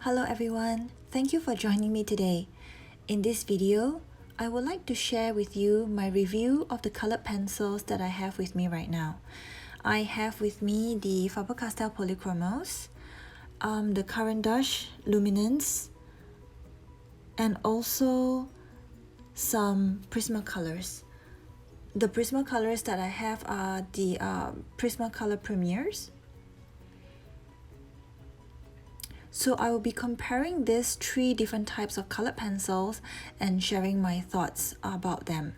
Hello everyone, thank you for joining me today. In this video, I would like to share with you my review of the colored pencils that I have with me right now. I have with me the Faber-Castell Polychromos, the Caran Luminance, and also some Prismacolors. The Prismacolors that I have are the Prismacolor Premiers. So I will be comparing these three different types of colored pencils and sharing my thoughts about them.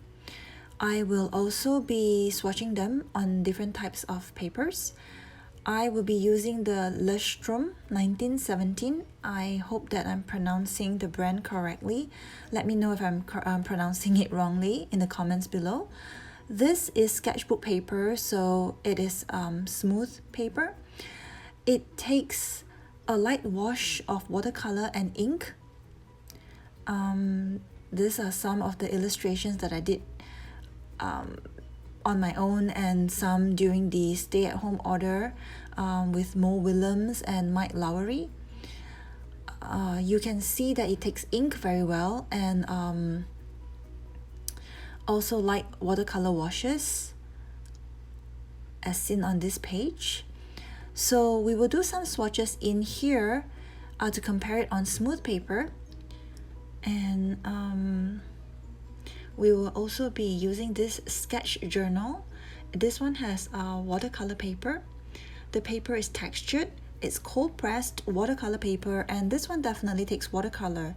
I will also be swatching them on different types of papers. I will be using the Luminance 1917. I hope that I'm pronouncing the brand correctly. Let me know if I'm pronouncing it wrongly in the comments below. This is sketchbook paper, so it is smooth paper. It takes a light wash of watercolor and ink. These are some of the illustrations that I did on my own and some during the stay-at-home order with Mo Willems and Mike Lowry. You can see that it takes ink very well and also light watercolor washes as seen on this page. So we will do some swatches in here to compare it on smooth paper, and we will also be using this sketch journal. This one has watercolor paper. The paper is textured, it's cold pressed watercolor paper, and this one definitely takes watercolor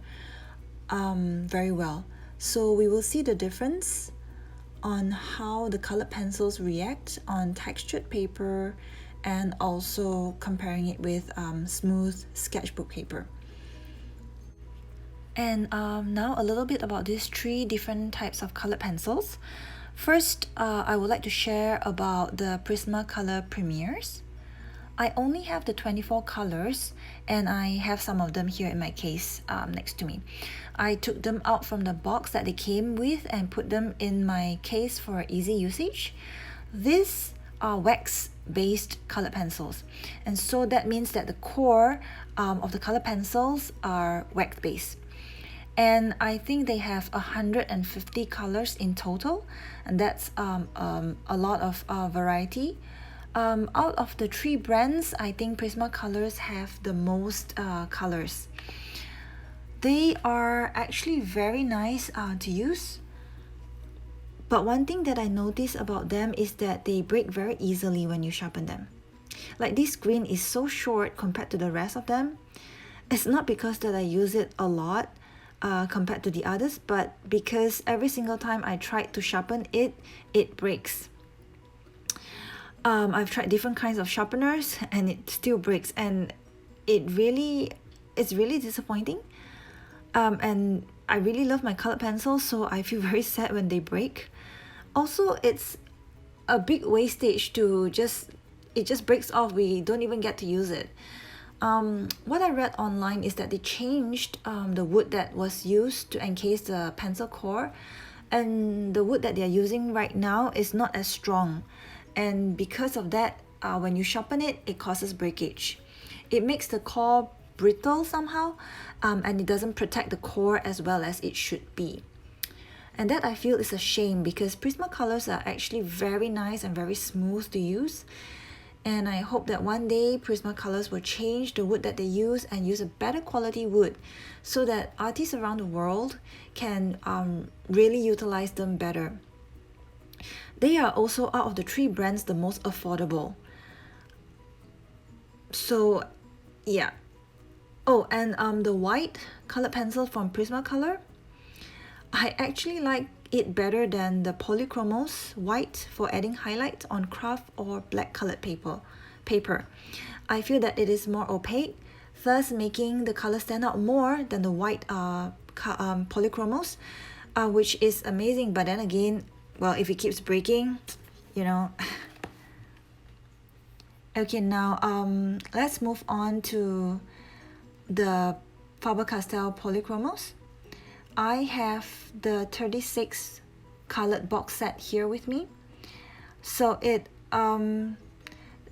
very well. So we will see the difference on how the colored pencils react on textured paper and also comparing it with smooth sketchbook paper. And now a little bit about these three different types of colored pencils. First, I would like to share about the Prismacolor Premiers. I only have the 24 colors and I have some of them here in my case next to me. I took them out from the box that they came with and put them in my case for easy usage. These are wax-based colored pencils, and so that means that the core of the colored pencils are wax-based. And I think they have 150 colors in total, and that's a lot of variety. Out of the three brands, I think Prismacolors have the most colors. They are actually very nice to use. But one thing that I noticed about them is that they break very easily when you sharpen them. Like this green is so short compared to the rest of them. It's not because that I use it a lot compared to the others, but because every single time I tried to sharpen it, it breaks. I've tried different kinds of sharpeners and it still breaks, and it's really disappointing. And I really love my colored pencils, so I feel very sad when they break. Also, it's a big wastage to it just breaks off. We don't even get to use it. What I read online is that they changed the wood that was used to encase the pencil core, and the wood that they're using right now is not as strong, and because of that, when you sharpen it, it causes breakage. It makes the core brittle somehow, and it doesn't protect the core as well as it should be. And that I feel is a shame because Prismacolors are actually very nice and very smooth to use. And I hope that one day Prismacolors will change the wood that they use and use a better quality wood so that artists around the world can really utilize them better. They are also, out of the three brands, the most affordable. So yeah. Oh, and the white colored pencil from Prismacolor, I actually like it better than the Polychromos white for adding highlights on craft or black colored paper. I feel that it is more opaque, thus making the color stand out more than the white Polychromos, which is amazing. But then again, well, if it keeps breaking, you know. Okay, now let's move on to the Faber-Castell Polychromos. I have the 36 colored box set here with me. So it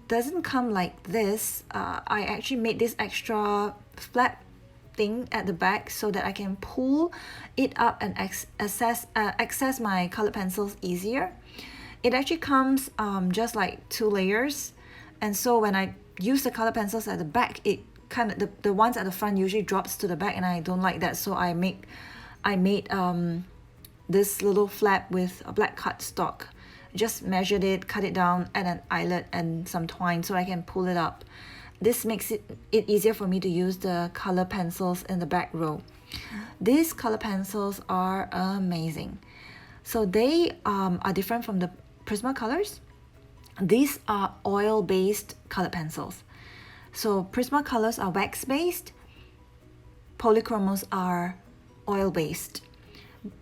doesn't come like this. I actually made this extra flap thing at the back so that I can pull it up and access my colored pencils easier. It actually comes just like 2 layers, and so when I use the colored pencils at the back, it kind of the ones at the front usually drops to the back, and I don't like that, so I made this little flap with a black cardstock. Just measured it, cut it down, add an eyelet and some twine so I can pull it up. This makes it easier for me to use the color pencils in the back row. These color pencils are amazing. So they are different from the Prismacolors. These are oil-based color pencils. So Prismacolors are wax-based, Polychromos are oil-based.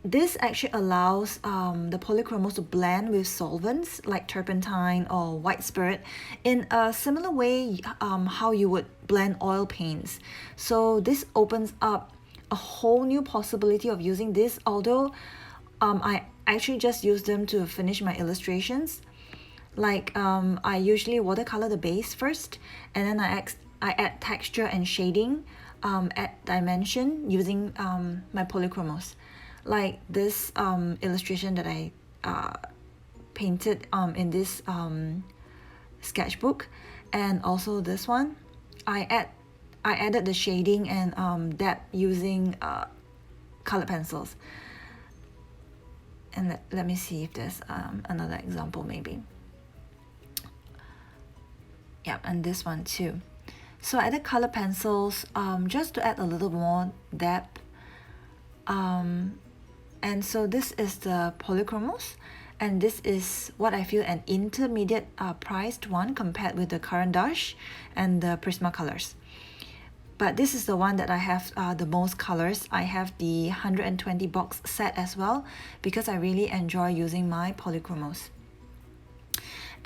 This actually allows the Polychromos to blend with solvents like turpentine or white spirit in a similar way how you would blend oil paints. So this opens up a whole new possibility of using this, although I actually just use them to finish my illustrations. Like I usually watercolor the base first, and then I add texture and shading at dimension using my Polychromos. Like this illustration that I painted in this sketchbook, and also this one, I added the shading and depth using colored pencils. And let me see if there's another example maybe. Yeah, and this one too. So I added colored pencils just to add a little more depth. And so this is the Polychromos, and this is what I feel an intermediate priced one compared with the Caran and the Prismacolors. But this is the one that I have the most colors. I have the 120 box set as well because I really enjoy using my Polychromos.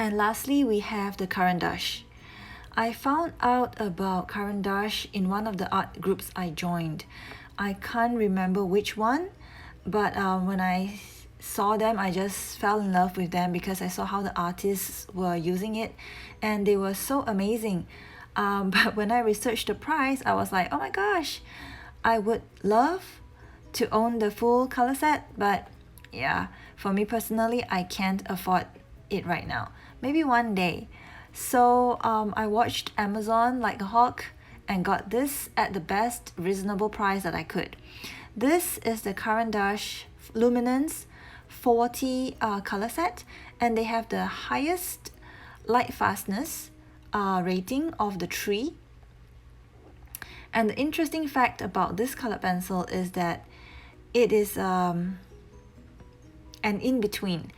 And lastly, we have the Caran. I found out about Caran in one of the art groups I joined. I can't remember which one, but when I saw them, I just fell in love with them because I saw how the artists were using it, and they were so amazing. But when I researched the price, I was like, oh my gosh, I would love to own the full color set, but yeah, for me personally, I can't afford it right now. Maybe one day. So I watched Amazon like a hawk and got this at the best reasonable price that I could. This is the Caran Luminance 40 color set, and they have the highest light fastness rating of the 3. And the interesting fact about this colored pencil is that it is an in-between.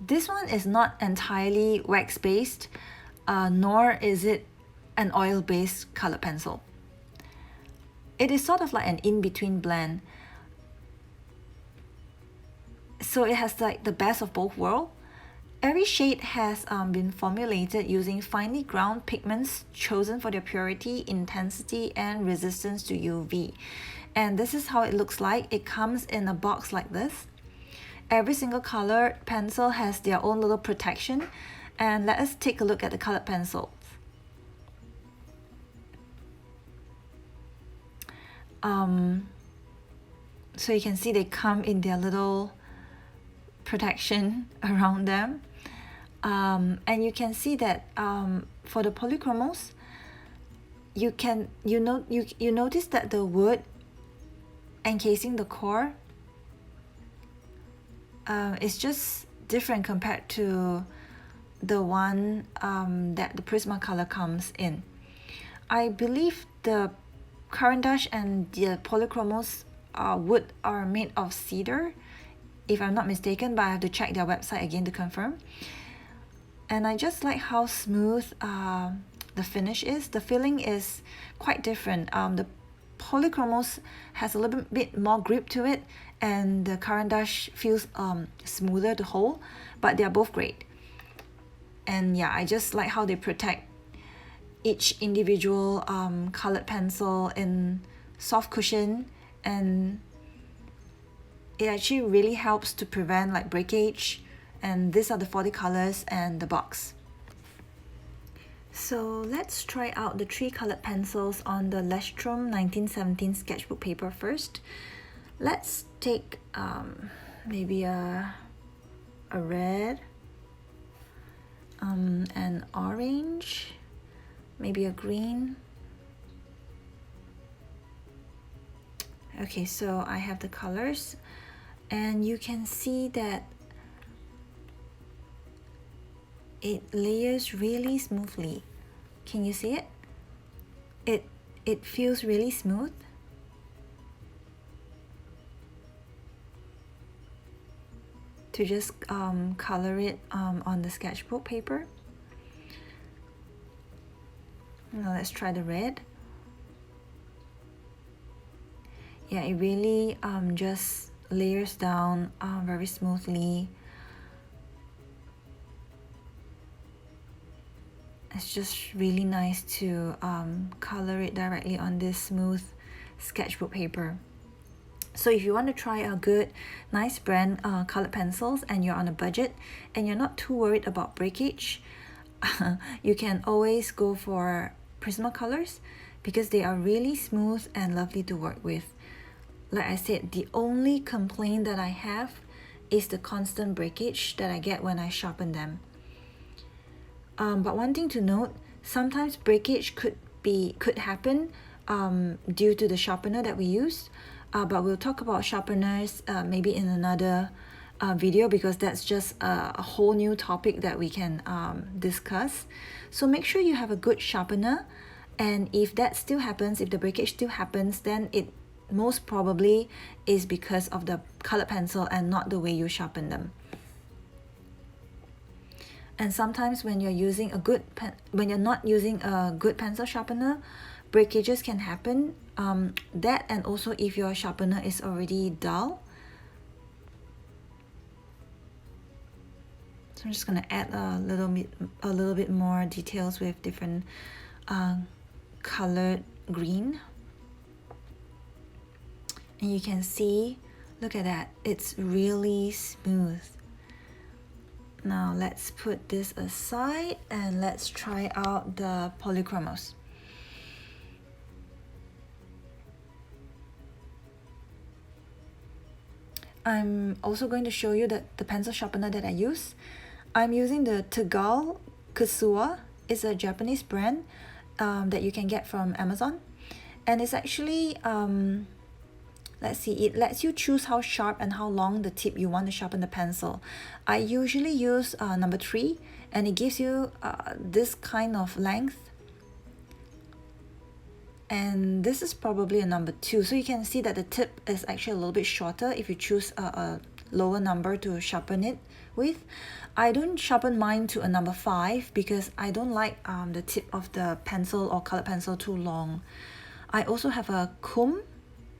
This one is not entirely wax-based, nor is it an oil-based colored pencil. It is sort of like an in-between blend. So it has like the best of both worlds. Every shade has been formulated using finely ground pigments chosen for their purity, intensity, and resistance to UV. And this is how it looks like. It comes in a box like this. Every single colored pencil has their own little protection. And let us take a look at the colored pencils. So you can see they come in their little protection around them, and you can see that for the Polychromos, you notice that the wood encasing the core is just different compared to the one that the Prismacolor comes in. I believe the Caran and the Polychromos wood are made of cedar, if I'm not mistaken, but I have to check their website again to confirm. And I just like how smooth the finish is. The feeling is quite different. The Polychromos has a little bit more grip to it, and the Caran feels smoother to hold, but they are both great. And yeah, I just like how they protect each individual colored pencil in soft cushion, and it actually really helps to prevent like breakage. And these are the 40 colors and the box. So let's try out the 3 colored pencils on the Lestrom 1917 sketchbook paper first. Let's take maybe a red, an orange, maybe a green. Okay, so I have the colors, and you can see that it layers really smoothly. Can you see it? It feels really smooth. To just color it on the sketchbook paper. Now let's try the red. Yeah, it really just layers down very smoothly. It's just really nice to color it directly on this smooth sketchbook paper. So if you want to try a good, nice brand colored pencils and you're on a budget and you're not too worried about breakage, you can always go for Prismacolors because they are really smooth and lovely to work with. Like I said, the only complaint that I have is the constant breakage that I get when I sharpen them. But one thing to note, sometimes breakage could happen due to the sharpener that we use. But we'll talk about sharpeners maybe in another video because that's just a whole new topic that we can discuss. So make sure you have a good sharpener, and if that still happens, if the breakage still happens, then it most probably is because of the colored pencil and not the way you sharpen them. And sometimes when you're using a good when you're not using a good pencil sharpener, breakages can happen. That, and also if your sharpener is already dull. So I'm just gonna add a little bit more details with different colored green. And you can see, look at that, it's really smooth. Now let's put this aside and let's try out the Polychromos. I'm also going to show you the pencil sharpener that I use. I'm using the Kutsuwa. It's a Japanese brand that you can get from Amazon. And it's actually, let's see, it lets you choose how sharp and how long the tip you want to sharpen the pencil. I usually use number 3, and it gives you this kind of length. And this is probably a number 2, so you can see that the tip is actually a little bit shorter if you choose a lower number to sharpen it with. I don't sharpen mine to a number 5 because I don't like the tip of the pencil or colored pencil too long. I also have a Kum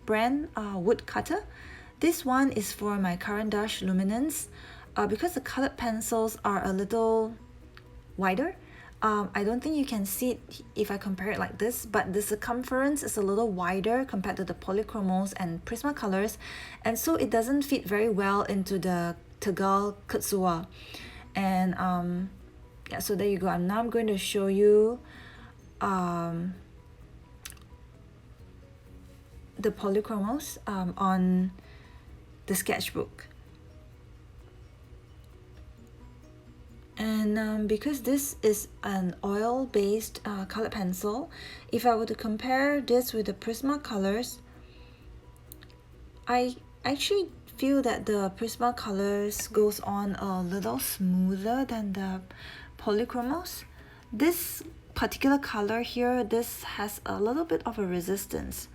brand wood cutter. This one is for my Caran Luminance because the colored pencils are a little wider. I don't think you can see it if I compare it like this, but the circumference is a little wider compared to the Polychromos and Prismacolors, and so it doesn't fit very well into the Kutsuwa. And yeah, so there you go. Now I'm going to show you the Polychromos on the sketchbook. And because this is an oil-based colored pencil, if I were to compare this with the Prismacolors, I actually feel that the Prismacolors goes on a little smoother than the Polychromos. This particular color here, this has a little bit of a resistance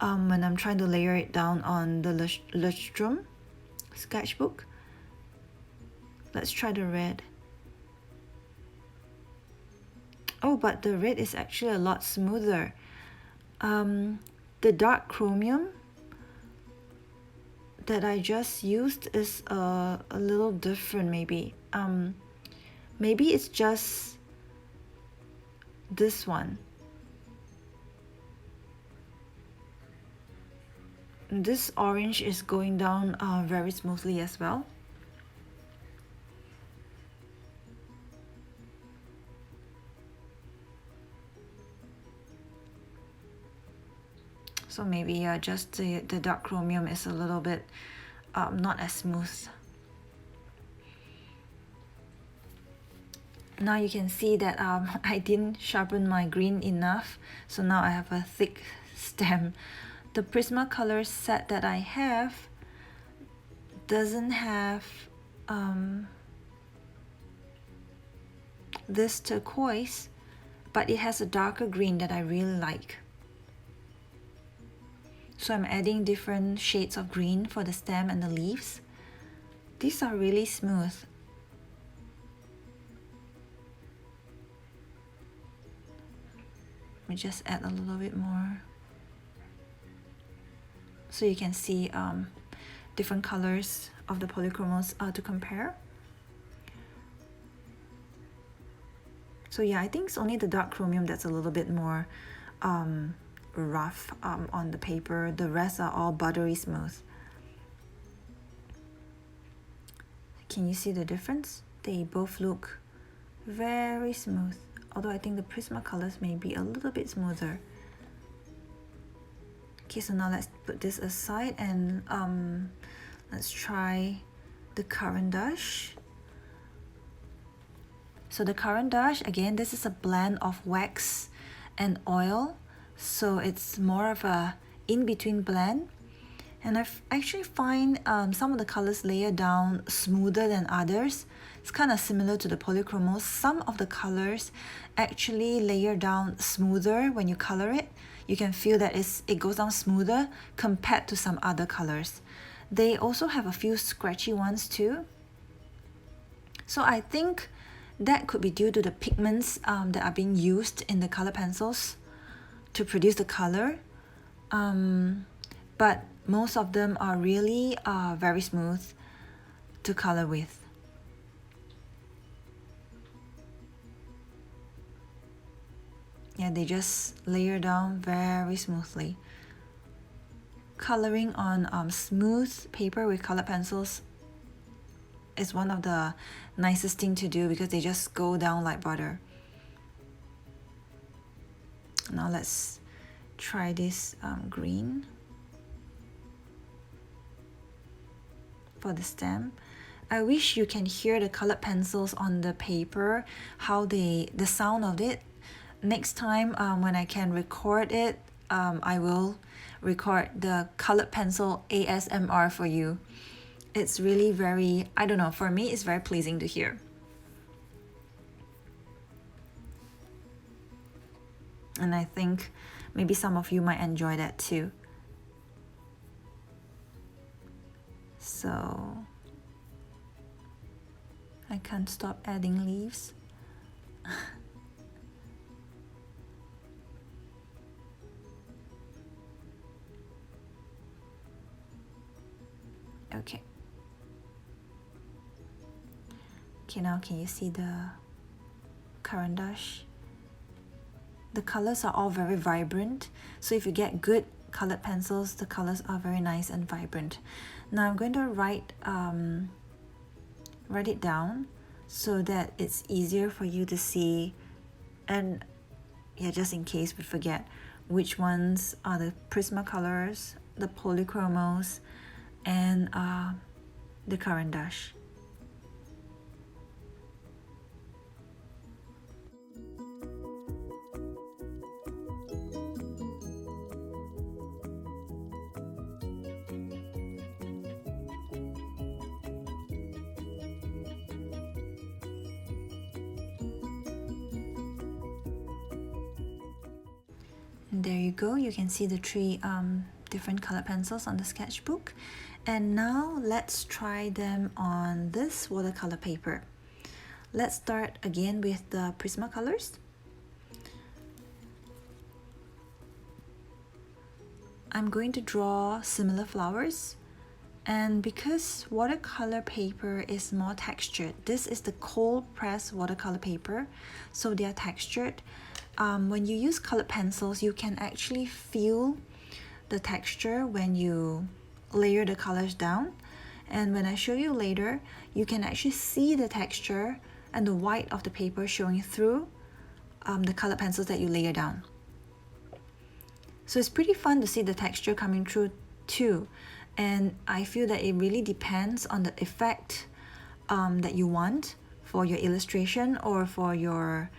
when I'm trying to layer it down on the Lestrom sketchbook. Let's try the red. Oh, but the red is actually a lot smoother. The dark chromium that I just used is a little different maybe. Maybe it's just this one. This orange is going down very smoothly as well. So maybe just the dark chromium is a little bit not as smooth. Now you can see that I didn't sharpen my green enough, so now I have a thick stem. The Prismacolor set that I have doesn't have this turquoise, but it has a darker green that I really like. So I'm adding different shades of green for the stem and the leaves. These are really smooth. Let me just add a little bit more, so you can see different colors of the Polychromos to compare. So yeah, I think it's only the dark chromium that's a little bit more rough on the paper. The rest are all buttery smooth. Can you see the difference? They both look very smooth, although I think the Prismacolors may be a little bit smoother. Okay, so now let's put this aside and let's try the Caran. So the Caran, again, this is a blend of wax and oil, so it's more of a in-between blend. And I actually find some of the colors layer down smoother than others. It's kind of similar to the Polychromos. Some of the colors actually layer down smoother when you color it. You can feel that it goes down smoother compared to some other colors. They also have a few scratchy ones too. So I think that could be due to the pigments that are being used in the color pencils to produce the color. But most of them are really very smooth to color with. Yeah, they just layer down very smoothly. Coloring on smooth paper with color pencils is one of the nicest thing to do because they just go down like butter. Now let's try this green for the stem. I wish you can hear the colored pencils on the paper, how the sound of it. Next time when I can record it, I will record the colored pencil ASMR for you. It's really very, I don't know, for me it's very pleasing to hear. And I think maybe some of you might enjoy that too. So I can't stop adding leaves. Okay. Okay, now can you see the Caran? The colors are all very vibrant. So if you get good colored pencils, the colors are very nice and vibrant. Now I'm going to write it down so that it's easier for you to see, and yeah, just in case we forget, which ones are the Prismacolors, the Polychromos, and the Caran. There you go, you can see the three different color pencils on the sketchbook. And now let's try them on this watercolor paper. Let's start again with the Prismacolors. I'm going to draw similar flowers, and because watercolor paper is more textured, this is the cold press watercolor paper, so they are textured. When you use colored pencils, you can actually feel the texture when you layer the colors down, and when I show you later, you can actually see the texture and the white of the paper showing through the colored pencils that you layer down. So it's pretty fun to see the texture coming through too. And I feel that it really depends on the effect that you want for your illustration or for your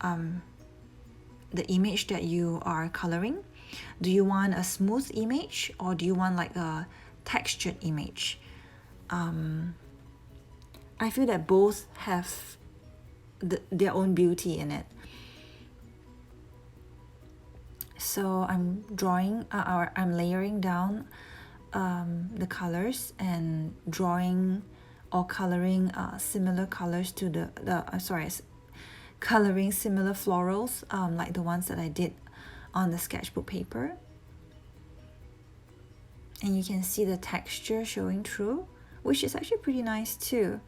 the image that you are coloring. Do you want a smooth image or do you want like a textured image? I feel that both have their own beauty in it. So I'm drawing, or I'm layering down the colors and drawing or coloring similar colors to coloring similar florals like the ones that I did on the sketchbook paper. And you can see the texture showing through, which is actually pretty nice too.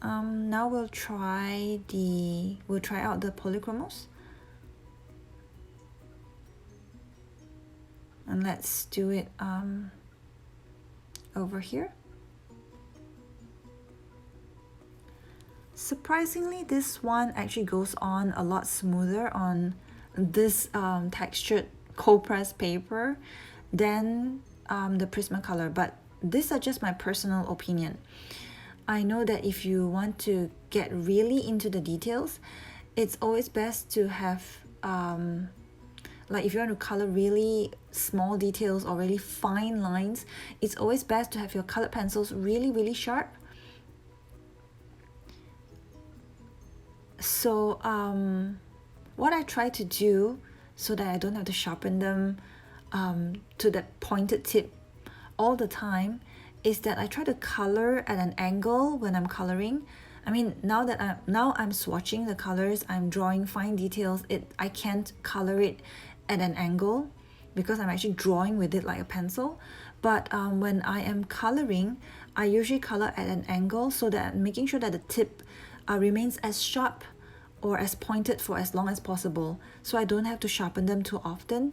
Now we'll try out the Polychromos. And let's do it over here. Surprisingly, this one actually goes on a lot smoother on this textured cold press paper than the Prismacolor, but these are just my personal opinion. I know that if you want to get really into the details, it's always best to have like if you want to color really small details or really fine lines, it's always best to have your colored pencils really sharp. So what I try to do so that I don't have to sharpen them to that pointed tip all the time is that I try to color at an angle when I'm coloring. I mean, now I'm swatching the colors, I'm drawing fine details, I can't color it at an angle because I'm actually drawing with it like a pencil. But when I am coloring, I usually color at an angle so that I'm making sure that the tip remains as sharp or as pointed for as long as possible, so I don't have to sharpen them too often.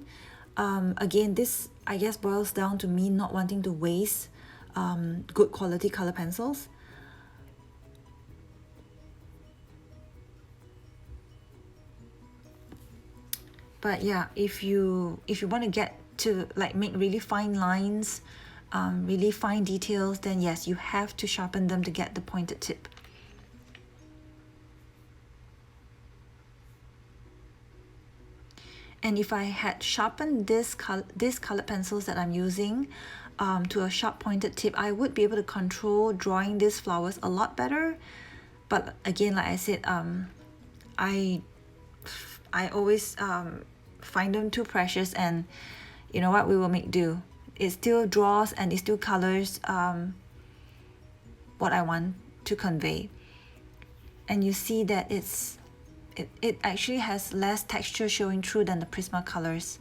Again, this I guess boils down to me not wanting to waste good quality color pencils. But yeah, if you want to get to like make really fine lines, really fine details, then yes, you have to sharpen them to get the pointed tip. And if I had sharpened these colored pencils that I'm using to a sharp pointed tip, I would be able to control drawing these flowers a lot better. But again, like I said, I always find them too precious, and you know what, we will make do. It still draws and it still colors what I want to convey. And you see that it actually has less texture showing through than the Prismacolors.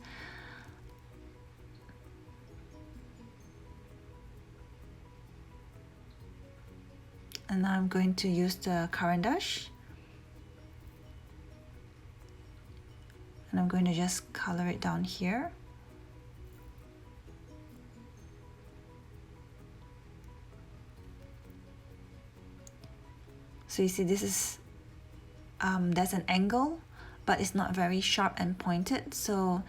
And now I'm going to use the Caran, and I'm going to just color it down here. So you see this is there's an angle, but it's not very sharp and pointed. So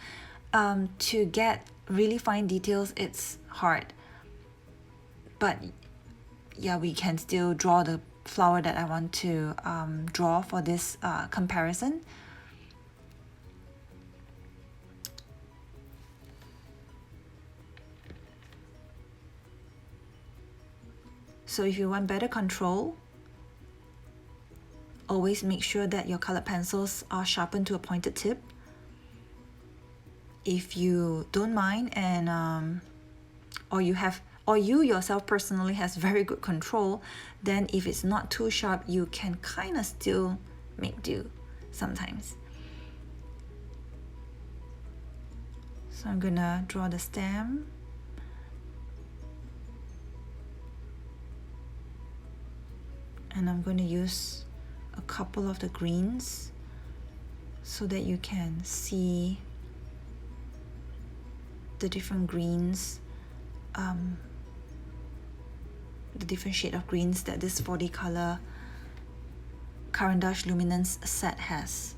to get really fine details, it's hard. But yeah, we can still draw the flower that I want to draw for this comparison. So if you want better control, always make sure that your colored pencils are sharpened to a pointed tip. If you don't mind, and or you yourself personally has very good control, then if it's not too sharp, you can kind of still make do sometimes. So I'm gonna draw the stem. And I'm going to use a couple of the greens so that you can see the different greens, the different shade of greens that this 40 color Caran Luminance set has.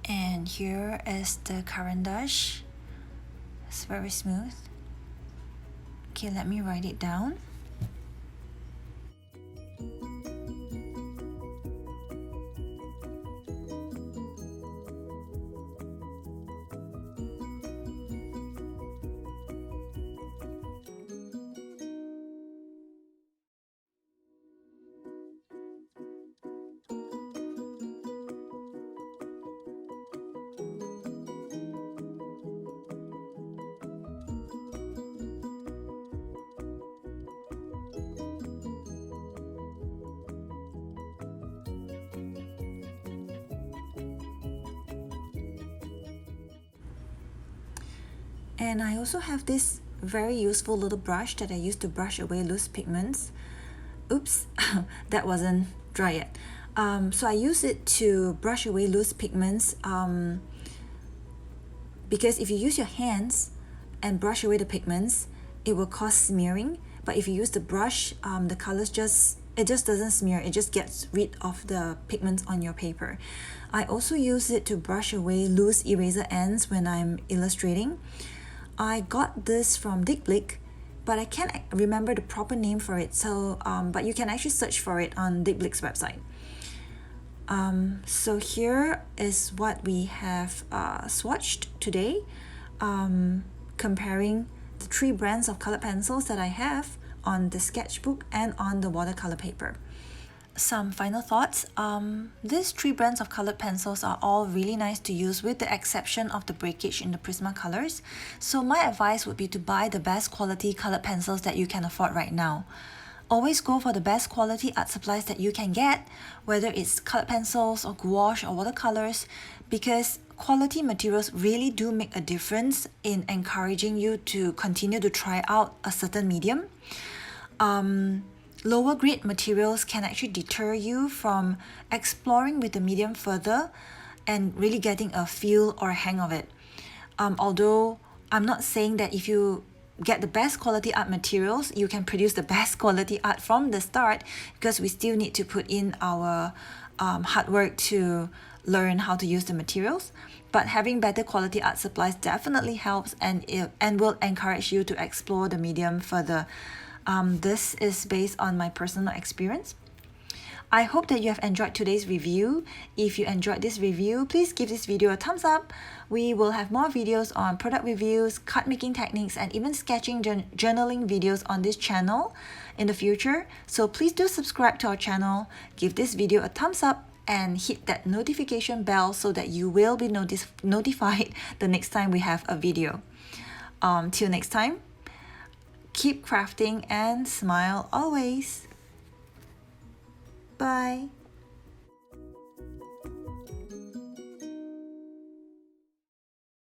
And here is the Caran dash. It's very smooth. Okay, let me write it down. And I also have this very useful little brush that I use to brush away loose pigments. Oops, that wasn't dry yet. So I use it to brush away loose pigments because if you use your hands and brush away the pigments, it will cause smearing. But if you use the brush, the colors just doesn't smear, it just gets rid of the pigments on your paper. I also use it to brush away loose eraser ends when I'm illustrating. I got this from Dick Blick, but I can't remember the proper name for it. So, but you can actually search for it on Dick Blick's website. So here is what we have swatched today, comparing the 3 brands of colored pencils that I have on the sketchbook and on the watercolor paper. Some final thoughts. These 3 brands of colored pencils are all really nice to use with the exception of the breakage in the Prismacolors. So my advice would be to buy the best quality colored pencils that you can afford right now. Always go for the best quality art supplies that you can get, whether it's colored pencils or gouache or watercolors, because quality materials really do make a difference in encouraging you to continue to try out a certain medium. Lower grade materials can actually deter you from exploring with the medium further and really getting a feel or a hang of it. Although I'm not saying that if you get the best quality art materials, you can produce the best quality art from the start, because we still need to put in our hard work to learn how to use the materials. But having better quality art supplies definitely helps and will encourage you to explore the medium further. This is based on my personal experience. I hope that you have enjoyed today's review. If you enjoyed this review, please give this video a thumbs up. We will have more videos on product reviews, card making techniques, and even sketching journaling videos on this channel in the future. So please do subscribe to our channel, give this video a thumbs up, and hit that notification bell so that you will be notified the next time we have a video. Till next time, keep crafting and smile always. Bye.